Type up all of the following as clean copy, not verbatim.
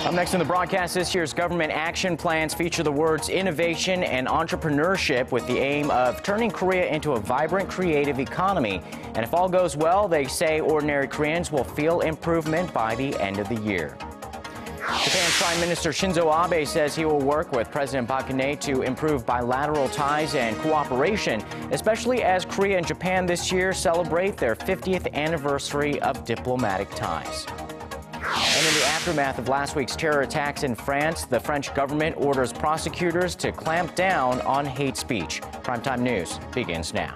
Up next in the broadcast, this year's government action plans feature the words innovation and entrepreneurship with the aim of turning Korea into a vibrant, creative economy. And if all goes well, they say ordinary Koreans will feel improvement by the end of the year. Japan's Prime Minister Shinzo Abe says he will work with President Park Geun-hye to improve bilateral ties and cooperation, especially as Korea and Japan this year celebrate their 50th anniversary of diplomatic ties. And in the aftermath of last week's terror attacks in France, the French government orders prosecutors to clamp down on hate speech. Primetime News begins now.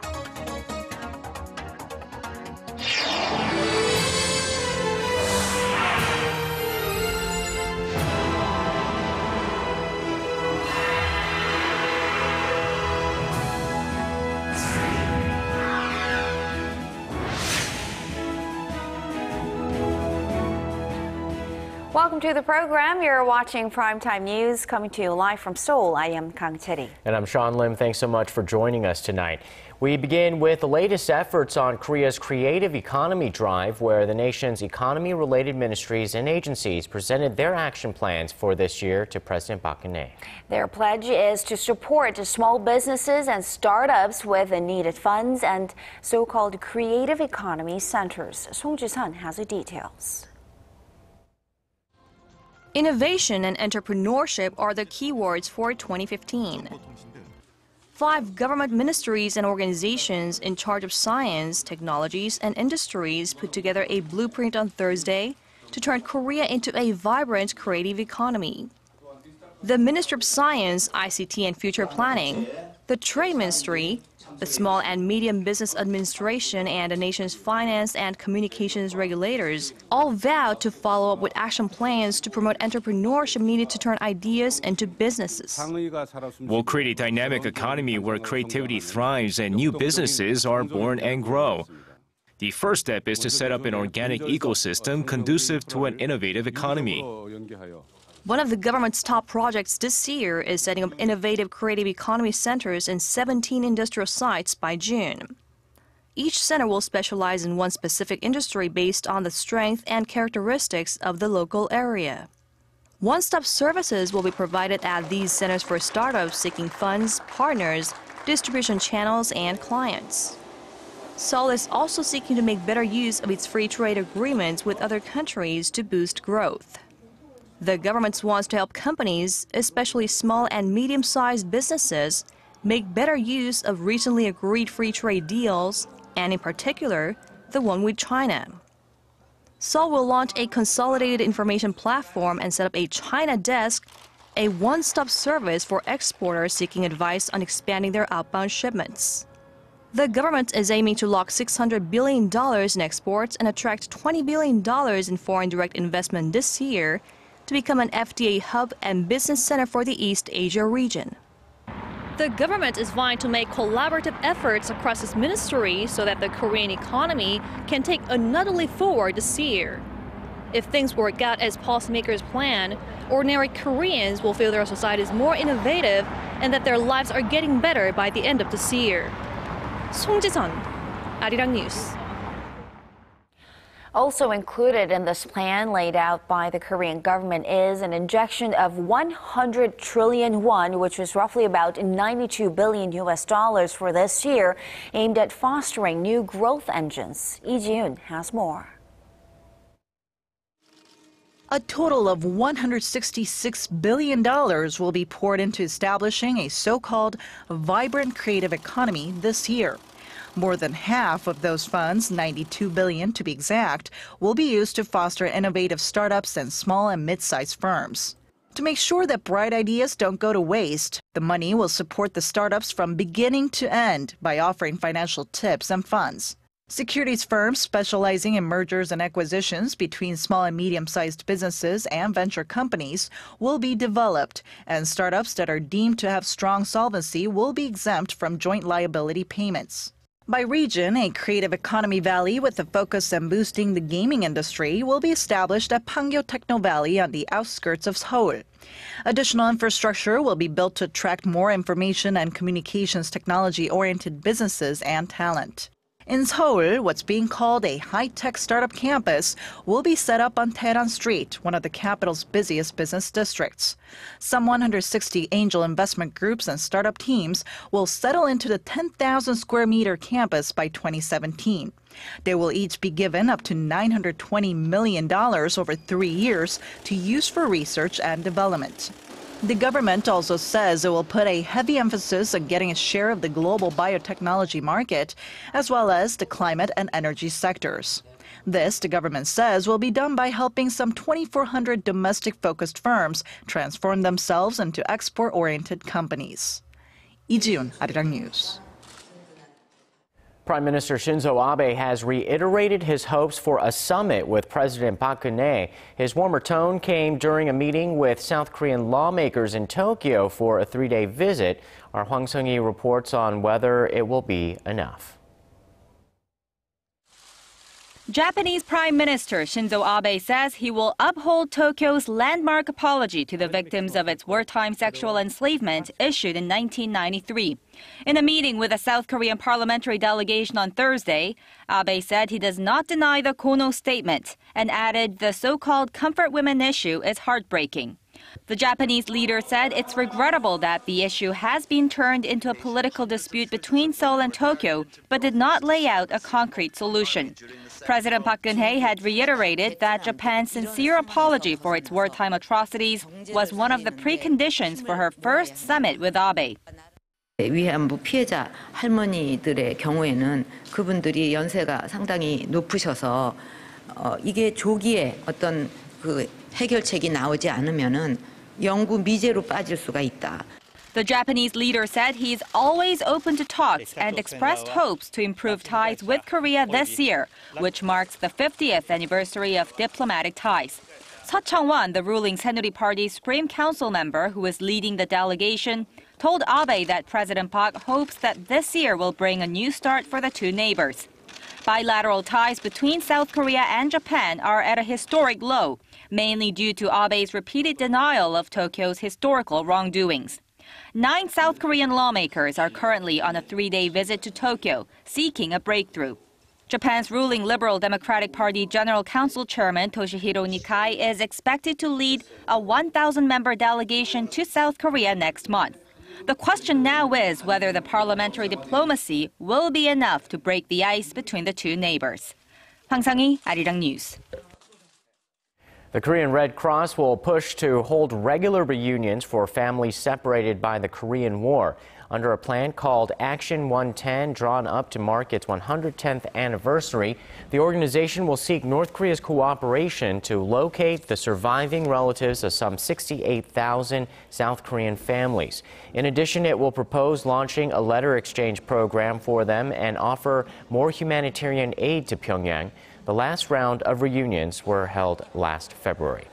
Welcome to the program. You're watching Primetime News, coming to you live from Seoul. I am Kang Cheri. And I'm Sean Lim. Thanks so much for joining us tonight. We begin with the latest efforts on Korea's creative economy drive, where the nation's economy-related ministries and agencies presented their action plans for this year to President Park Geun-hye. Their pledge is to support small businesses and startups with the needed funds and so-called creative economy centers. Song Ji-sun has the details. Innovation and entrepreneurship are the keywords for 2015. 5 government ministries and organizations in charge of science, technologies, and industries put together a blueprint on Thursday to turn Korea into a vibrant, creative economy. The Ministry of Science, ICT and Future Planning, the Trade Ministry, the Small and Medium Business Administration, and the nation's finance and communications regulators all vowed to follow up with action plans to promote entrepreneurship needed to turn ideas into businesses. We'll create a dynamic economy where creativity thrives and new businesses are born and grow. The first step is to set up an organic ecosystem conducive to an innovative economy. One of the government's top projects this year is setting up innovative creative economy centers in 17 industrial sites by June. Each center will specialize in one specific industry based on the strength and characteristics of the local area. One-stop services will be provided at these centers for startups seeking funds, partners, distribution channels, and clients. Seoul is also seeking to make better use of its free trade agreements with other countries to boost growth. The government wants to help companies, especially small and medium-sized businesses, make better use of recently agreed free trade deals, and in particular, the one with China. Seoul will launch a consolidated information platform and set up a China desk, a one-stop service for exporters seeking advice on expanding their outbound shipments. The government is aiming to lock $600 billion in exports and attract $20 billion in foreign direct investment this year, to become an FTA hub and business center for the East Asia region. The government is vying to make collaborative efforts across its ministry so that the Korean economy can take another leap forward this year. If things work out as policymakers plan, ordinary Koreans will feel their society is more innovative and that their lives are getting better by the end of this year. Song Ji-sun, Arirang News. Also included in this plan laid out by the Korean government is an injection of 100 trillion won, which is roughly about 92 billion US dollars for this year, aimed at fostering new growth engines. Lee Ji-yoon has more. A total of $166 billion will be poured into establishing a so-called vibrant creative economy this year. More than half of those funds, $92 billion to be exact, will be used to foster innovative startups and small and mid-sized firms. To make sure that bright ideas don't go to waste, the money will support the startups from beginning to end by offering financial tips and funds. Securities firms specializing in mergers and acquisitions between small and medium-sized businesses and venture companies will be developed, and startups that are deemed to have strong solvency will be exempt from joint liability payments. By region, a creative economy valley with a focus on boosting the gaming industry will be established at Pangyo Techno Valley on the outskirts of Seoul. Additional infrastructure will be built to attract more information and communications technology-oriented businesses and talent. In Seoul, what's being called a high-tech startup campus will be set up on Taeran Street, one of the capital's busiest business districts. Some 160 angel investment groups and startup teams will settle into the 10,000 square meter campus by 2017. They will each be given up to $920 million over 3 years to use for research and development. The government also says it will put a heavy emphasis on getting a share of the global biotechnology market, as well as the climate and energy sectors. This, the government says, will be done by helping some 2,400 domestic-focused firms transform themselves into export-oriented companies. Lee Ji-yoon, Arirang News. Prime Minister Shinzo Abe has reiterated his hopes for a summit with President Park Geun-hye. His warmer tone came during a meeting with South Korean lawmakers in Tokyo for a 3-day visit. Our Hwang Seung-hee reports on whether it will be enough. Japanese Prime Minister Shinzo Abe says he will uphold Tokyo's landmark apology to the victims of its wartime sexual enslavement issued in 1993. In a meeting with a South Korean parliamentary delegation on Thursday, Abe said he does not deny the Kono statement and added the so-called comfort women issue is heartbreaking. The Japanese leader said it's regrettable that the issue has been turned into a political dispute between Seoul and Tokyo, but did not lay out a concrete solution. President Park Geun-hye had reiterated that Japan's sincere apology for its wartime atrocities was one of the preconditions for her first summit with Abe. 위안부 피해자 할머니들의 경우에는 그분들이 연세가 상당히 높으셔서 이게 조기에 어떤 그 해결책이 나오지 않으면은 영구 미제로 빠질 수가 있다. The Japanese leader said he's always open to talks and expressed hopes to improve ties with Korea this year, which marks the 50th anniversary of diplomatic ties. Seo Chang-won, the ruling Saenuri Party's Supreme Council member who is leading the delegation, told Abe that President Park hopes that this year will bring a new start for the two neighbors. Bilateral ties between South Korea and Japan are at a historic low, mainly due to Abe's repeated denial of Tokyo's historical wrongdoings. 9 South Korean lawmakers are currently on a 3-day visit to Tokyo, seeking a breakthrough. Japan's ruling Liberal Democratic Party General Council Chairman Toshihiro Nikai is expected to lead a 1,000-member delegation to South Korea next month. The question now is whether the parliamentary diplomacy will be enough to break the ice between the two neighbors. Hwang Seung-hee, Arirang News. The Korean Red Cross will push to hold regular reunions for families separated by the Korean War. Under a plan called Action 110, drawn up to mark its 110th anniversary, the organization will seek North Korea's cooperation to locate the surviving relatives of some 68,000 South Korean families. In addition, it will propose launching a letter exchange program for them and offer more humanitarian aid to Pyongyang. The last round of reunions were held last February.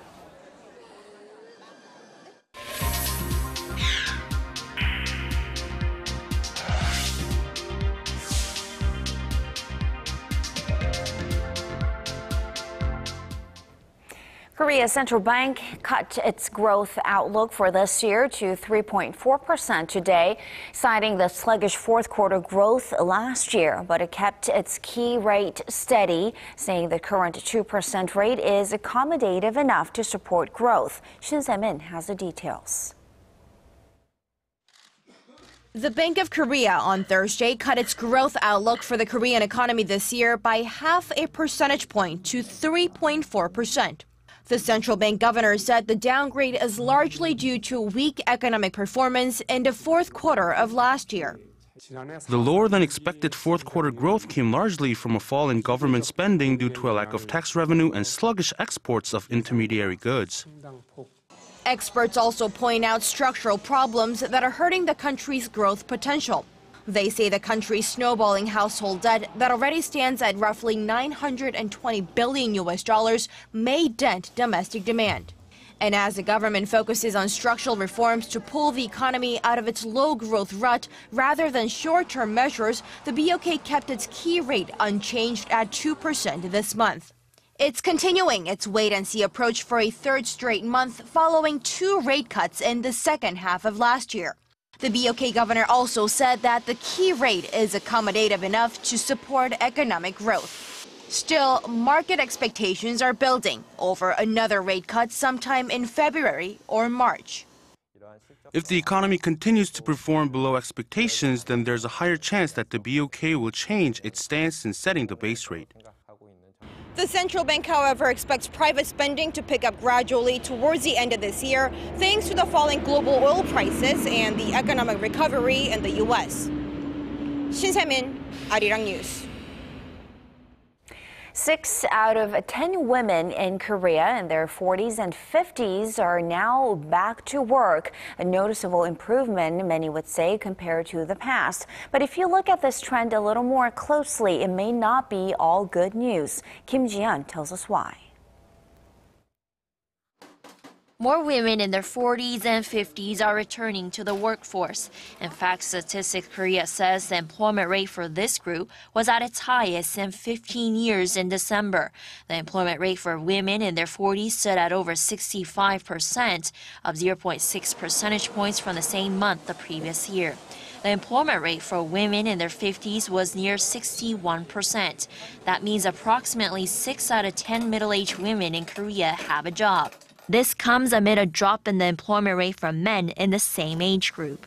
Korea's central bank cut its growth outlook for this year to 3.4% today, citing the sluggish fourth quarter growth last year. But it kept its key rate steady, saying the current 2% rate is accommodative enough to support growth. Shin Se-min has the details. The Bank of Korea on Thursday cut its growth outlook for the Korean economy this year by 0.5 percentage point to 3.4%. The central bank governor said the downgrade is largely due to weak economic performance in the fourth quarter of last year. The lower-than-expected fourth-quarter growth came largely from a fall in government spending due to a lack of tax revenue and sluggish exports of intermediary goods. Experts also point out structural problems that are hurting the country's growth potential. They say the country's snowballing household debt that already stands at roughly $920 billion may dent domestic demand. And as the government focuses on structural reforms to pull the economy out of its low-growth rut rather than short-term measures, the BOK kept its key rate unchanged at 2% this month. It's continuing its wait-and-see approach for a third straight month following 2 rate cuts in the second half of last year. The BOK governor also said that the key rate is accommodative enough to support economic growth. Still, market expectations are building over another rate cut sometime in February or March. If the economy continues to perform below expectations, then there's a higher chance that the BOK will change its stance in setting the base rate. The central bank, however, expects private spending to pick up gradually towards the end of this year, thanks to the falling global oil prices and the economic recovery in the U.S. Shin Se-min, Arirang News. 6 out of 10 women in Korea in their 40s and 50s are now back to work. A noticeable improvement, many would say, compared to the past. But if you look at this trend a little more closely, it may not be all good news. Kim Ji-yeon tells us why. More women in their 40s and 50s are returning to the workforce. In fact, Statistics Korea says the employment rate for this group was at its highest in 15 years in December. The employment rate for women in their 40s stood at over 65%, up 0.6 percentage points from the same month the previous year. The employment rate for women in their 50s was near 61%. That means approximately 6 out of 10 middle-aged women in Korea have a job. This comes amid a drop in the employment rate for men in the same age group.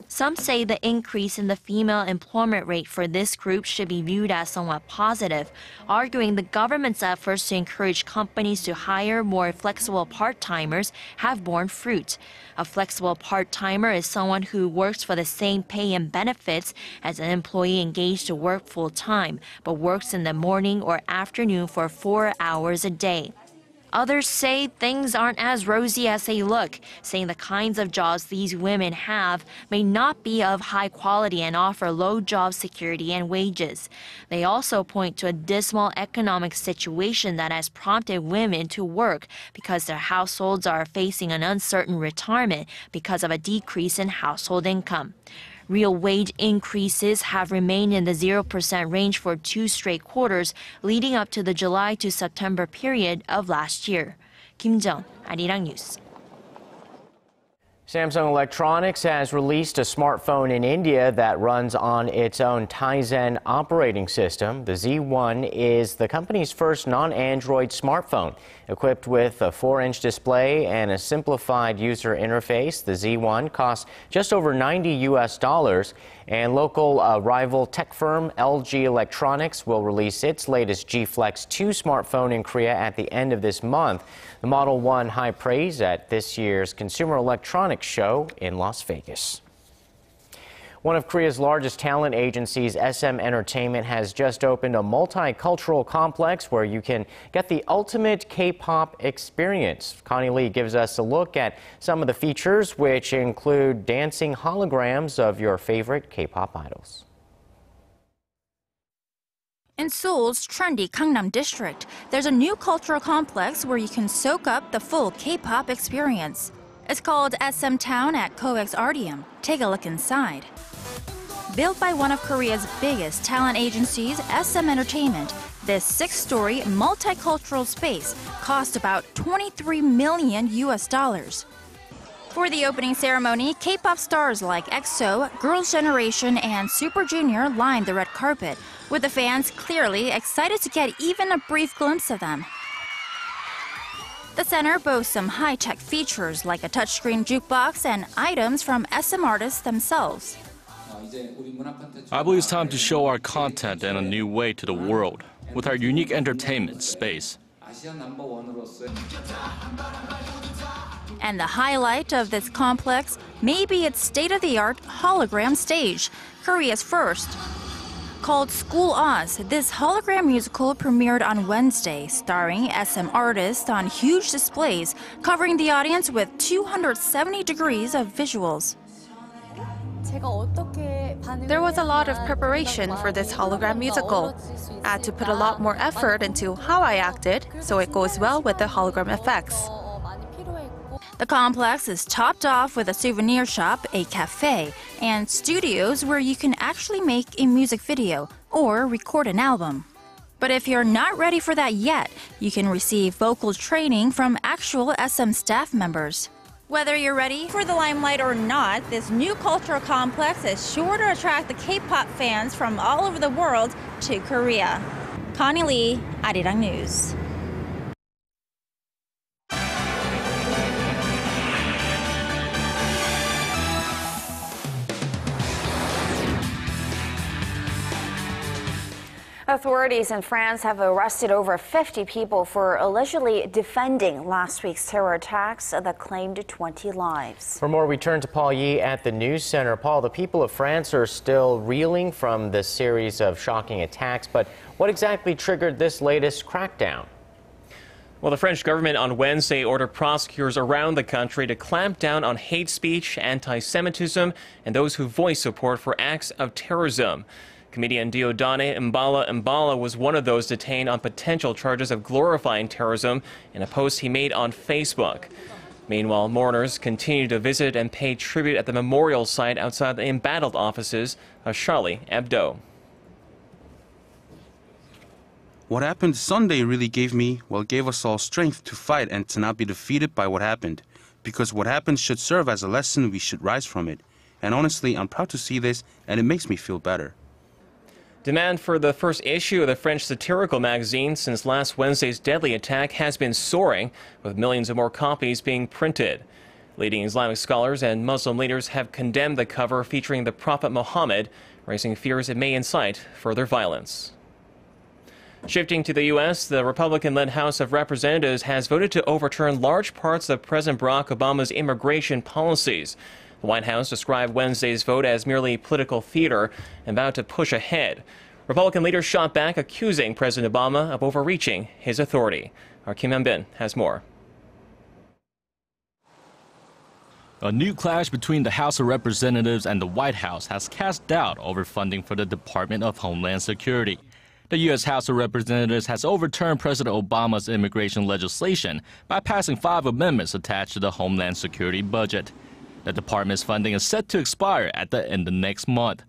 Some say the increase in the female employment rate for this group should be viewed as somewhat positive, arguing the government's efforts to encourage companies to hire more flexible part-timers have borne fruit. A flexible part-timer is someone who works for the same pay and benefits as an employee engaged to work full-time, but works in the morning or afternoon for 4 hours a day. Others say things aren't as rosy as they look, saying the kinds of jobs these women have may not be of high quality and offer low job security and wages. They also point to a dismal economic situation that has prompted women to work because their households are facing an uncertain retirement because of a decrease in household income. Real wage increases have remained in the 0% range for 2 straight quarters, leading up to the July to September period of last year. Kim Ji-yeon, Arirang News. Samsung Electronics has released a smartphone in India that runs on its own Tizen operating system. The Z1 is the company's first non-Android smartphone. Equipped with a 4-inch display and a simplified user interface, the Z1 costs just over $90, and local rival tech firm LG Electronics will release its latest G Flex 2 smartphone in Korea at the end of this month. The model won high praise at this year's Consumer Electronics Show in Las Vegas. One of Korea's largest talent agencies, SM Entertainment, has just opened a multicultural complex where you can get the ultimate K-pop experience. Connie Lee gives us a look at some of the features, which include dancing holograms of your favorite K-pop idols. In Seoul's trendy Gangnam district, there's a new cultural complex where you can soak up the full K-pop experience. It's called SM Town at COEX Artium. Take a look inside. Built by one of Korea's biggest talent agencies, SM Entertainment, this 6-story multicultural space cost about $23 million. For the opening ceremony, K-pop stars like EXO, Girls' Generation, and Super Junior lined the red carpet, with the fans clearly excited to get even a brief glimpse of them. The center boasts some high-tech features like a touchscreen jukebox and items from SM artists themselves. I believe it's time to show our content in a new way to the world, with our unique entertainment space. And the highlight of this complex may be its state-of-the-art hologram stage, Korea's first. Called School Oz, this hologram musical premiered on Wednesday, starring SM artists on huge displays, covering the audience with 270 degrees of visuals. There was a lot of preparation for this hologram musical. I had to put a lot more effort into how I acted, so it goes well with the hologram effects. The complex is topped off with a souvenir shop, a cafe, and studios where you can actually make a music video or record an album. But if you're not ready for that yet, you can receive vocal training from actual SM staff members. Whether you're ready for the limelight or not, this new cultural complex is sure to attract the K-pop fans from all over the world to Korea. Connie Lee, Arirang News. Authorities in France have arrested over 50 people for allegedly defending last week's terror attacks that claimed 20 lives. For more, we turn to Paul Yee at the News Center. Paul, the people of France are still reeling from this series of shocking attacks, but what exactly triggered this latest crackdown? Well, the French government on Wednesday ordered prosecutors around the country to clamp down on hate speech, anti-Semitism, and those who voice support for acts of terrorism. Comedian Diodane Mbala was one of those detained on potential charges of glorifying terrorism in a post he made on Facebook. Meanwhile, mourners continue to visit and pay tribute at the memorial site outside the embattled offices of Charlie Hebdo. What happened Sunday really gave us all strength to fight and to not be defeated by what happened. Because what happened should serve as a lesson, we should rise from it. And honestly, I'm proud to see this, and it makes me feel better. Demand for the first issue of the French satirical magazine since last Wednesday's deadly attack has been soaring, with millions of more copies being printed. Leading Islamic scholars and Muslim leaders have condemned the cover featuring the Prophet Muhammad, raising fears it may incite further violence. Shifting to the U.S., the Republican-led House of Representatives has voted to overturn large parts of President Barack Obama's immigration policies. The White House described Wednesday's vote as merely political theater and vowed to push ahead. Republican leaders shot back, accusing President Obama of overreaching his authority. Our Kim Hyun-bin has more. A new clash between the House of Representatives and the White House has cast doubt over funding for the Department of Homeland Security. The U.S. House of Representatives has overturned President Obama's immigration legislation by passing 5 amendments attached to the Homeland Security budget. The department's funding is set to expire at the end of next month.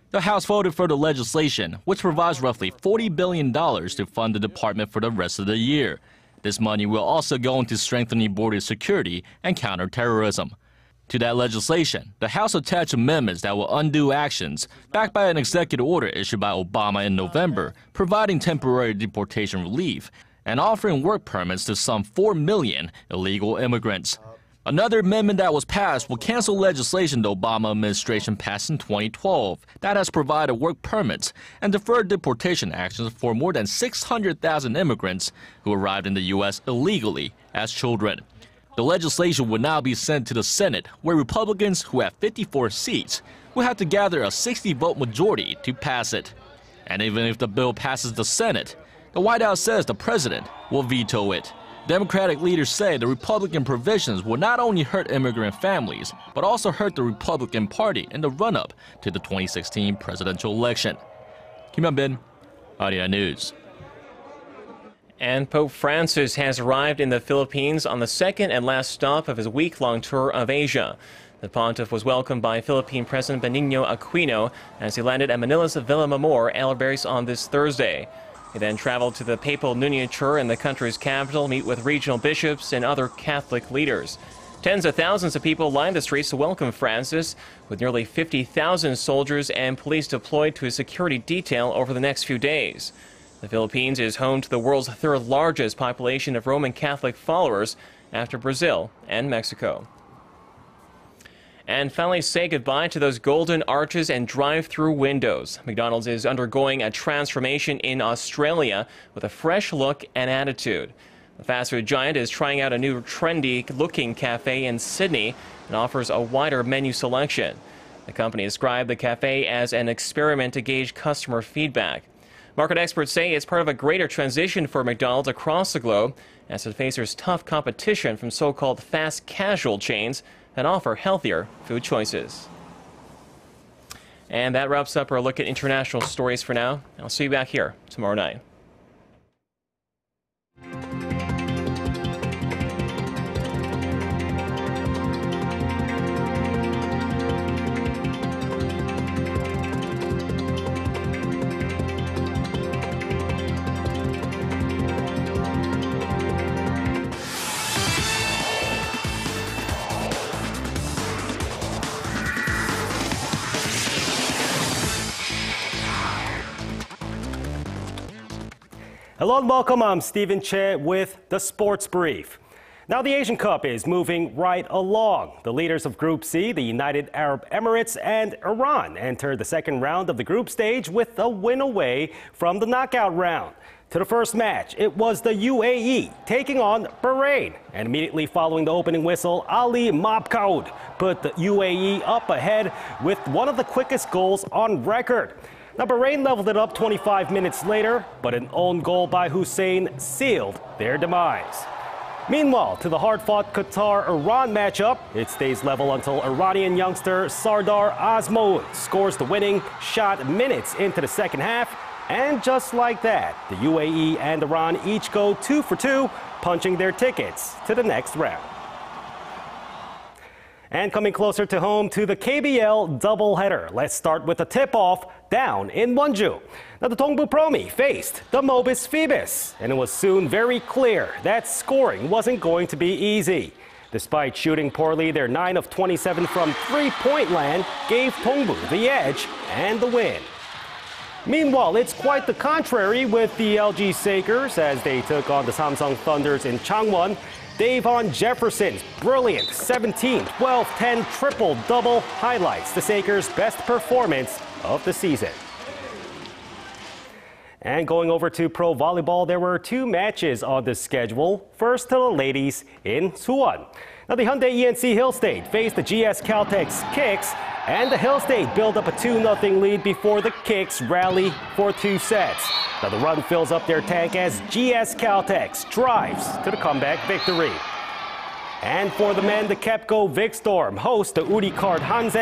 The House voted for the legislation, which provides roughly $40 billion to fund the department for the rest of the year. This money will also go into strengthening border security and counterterrorism. To that legislation, the House attached amendments that will undo actions backed by an executive order issued by Obama in November, providing temporary deportation relief and offering work permits to some 4 million illegal immigrants. Another amendment that was passed will cancel legislation the Obama administration passed in 2012 that has provided work permits and deferred deportation actions for more than 600,000 immigrants who arrived in the U.S. illegally as children. The legislation will now be sent to the Senate, where Republicans, who have 54 seats, will have to gather a 60-vote majority to pass it. And even if the bill passes the Senate, the White House says the president will veto it. Democratic leaders say the Republican provisions will not only hurt immigrant families, but also hurt the Republican Party in the run-up to the 2016 presidential election. Kim Hyun-bin, Arirang News. And Pope Francis has arrived in the Philippines on the second and last stop of his week-long tour of Asia. The pontiff was welcomed by Philippine President Benigno Aquino as he landed at Manila's Villamamor Airbase on this Thursday. He then traveled to the papal nunciature in the country's capital, meet with regional bishops and other Catholic leaders. Tens of thousands of people lined the streets to welcome Francis, with nearly 50,000 soldiers and police deployed to his security detail over the next few days. The Philippines is home to the world's third largest population of Roman Catholic followers after Brazil and Mexico. And finally, say goodbye to those golden arches and drive-through windows. McDonald's is undergoing a transformation in Australia with a fresh look and attitude. The fast food giant is trying out a new trendy-looking cafe in Sydney and offers a wider menu selection. The company described the cafe as an experiment to gauge customer feedback. Market experts say it's part of a greater transition for McDonald's across the globe as it faces tough competition from so-called fast casual chains that offer healthier food choices. And that wraps up our look at international stories for now. I'll see you back here tomorrow night. Hello and welcome. I'm Stephen Che with the Sports Brief. Now the Asian Cup is moving right along. The leaders of Group C, the United Arab Emirates and Iran, entered the second round of the group stage with a win away from the knockout round. To the first match, it was the UAE taking on Bahrain. And immediately following the opening whistle, Ali Mabkaoud put the UAE up ahead with one of the quickest goals on record. Now, Bahrain leveled it up 25 minutes later, but an own goal by Hussein sealed their demise. Meanwhile, to the hard-fought Qatar-Iran matchup, it stays level until Iranian youngster Sardar Azmoun scores the winning shot minutes into the second half. And just like that, the UAE and Iran each go 2 for 2, punching their tickets to the next round. And coming closer to home to the KBL doubleheader. Let's start with a tip-off down in Wonju. Now the Dongbu Promi faced the Mobis Phoebus, and it was soon very clear that scoring wasn't going to be easy. Despite shooting poorly, their 9 of 27 from three-point land gave Dongbu the edge and the win. Meanwhile, it's quite the contrary with the LG Sakers as they took on the Samsung Thunders in Changwon. Davon Jefferson's brilliant 17, 12, 10 triple-double highlights the Sakers' best performance of the season. And going over to pro volleyball, there were 2 matches on the schedule. First to the ladies in Suwon. Now the Hyundai ENC Hill State faced the GS Caltex Kicks, and the Hill State built up a 2-0 lead before the Kicks rally for 2 sets. Now the run fills up their tank as GS Caltex drives to the comeback victory. And for the men, the KEPCO Vic Storm host the Uri Card Hanse,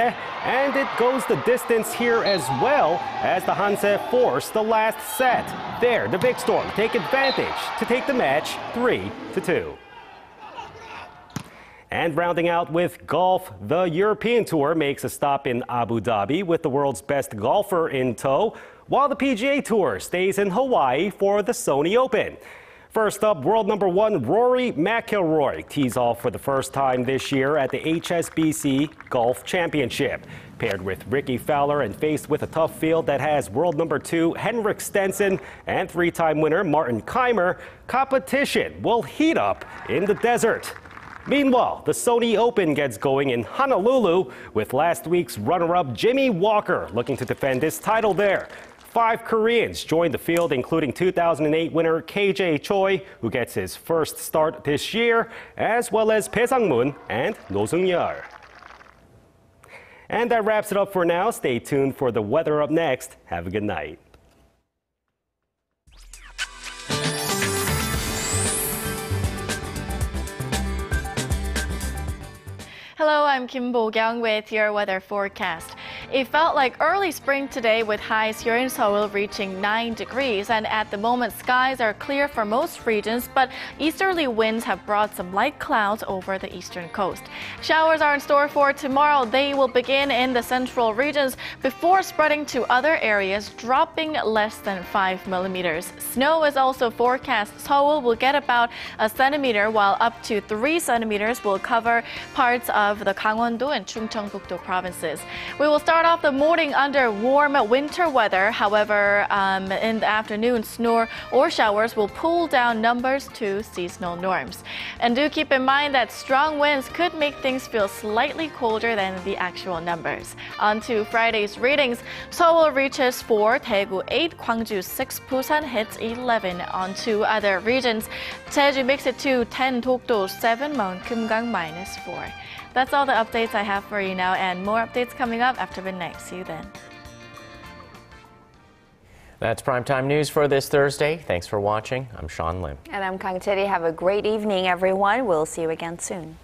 and it goes the distance here as well as the Hanse force the last set. There, the Vic Storm take advantage to take the match 3-2. And rounding out with golf, the European Tour makes a stop in Abu Dhabi with the world's best golfer in tow, while the PGA Tour stays in Hawaii for the Sony Open. First up, world number 1 Rory McIlroy tees off for the first time this year at the HSBC Golf Championship. Paired with Ricky Fowler and faced with a tough field that has world number 2 Henrik Stenson and 3-time winner Martin Keimer, competition will heat up in the desert. Meanwhile, the Sony Open gets going in Honolulu with last week's runner-up Jimmy Walker looking to defend his title there. 5 Koreans joined the field, including 2008 winner KJ Choi, who gets his first start this year, as well as Bae Sang-moon and No Seung-yeol. And that wraps it up for now. Stay tuned for the weather up next. Have a good night. Hello, I'm Kim Bo-kyung with your weather forecast. It felt like early spring today with highs here in Seoul reaching 9 degrees, and at the moment skies are clear for most regions, but easterly winds have brought some light clouds over the eastern coast. Showers are in store for tomorrow. They will begin in the central regions before spreading to other areas, dropping less than 5 millimeters. Snow is also forecast. Seoul will get about a centimeter, while up to 3 centimeters will cover parts of the Gangwon-do and Chungcheongbuk-do provinces. We will start off the morning under warm winter weather. However, in the afternoon, snow or showers will pull down numbers to seasonal norms. And do keep in mind that strong winds could make things feel slightly colder than the actual numbers. On to Friday's readings. Seoul reaches 4, Daegu 8, Gwangju 6, Busan hits 11. On to other regions. Jeju makes it to 10, Dokdo 7, Mount Kumgang -4. That's all the updates I have for you now, and more updates coming up after midnight. See you then. That's Primetime News for this Thursday. Thanks for watching. I'm Sean Lim. And I'm Kang Tae-ri. Have a great evening, everyone. We'll see you again soon.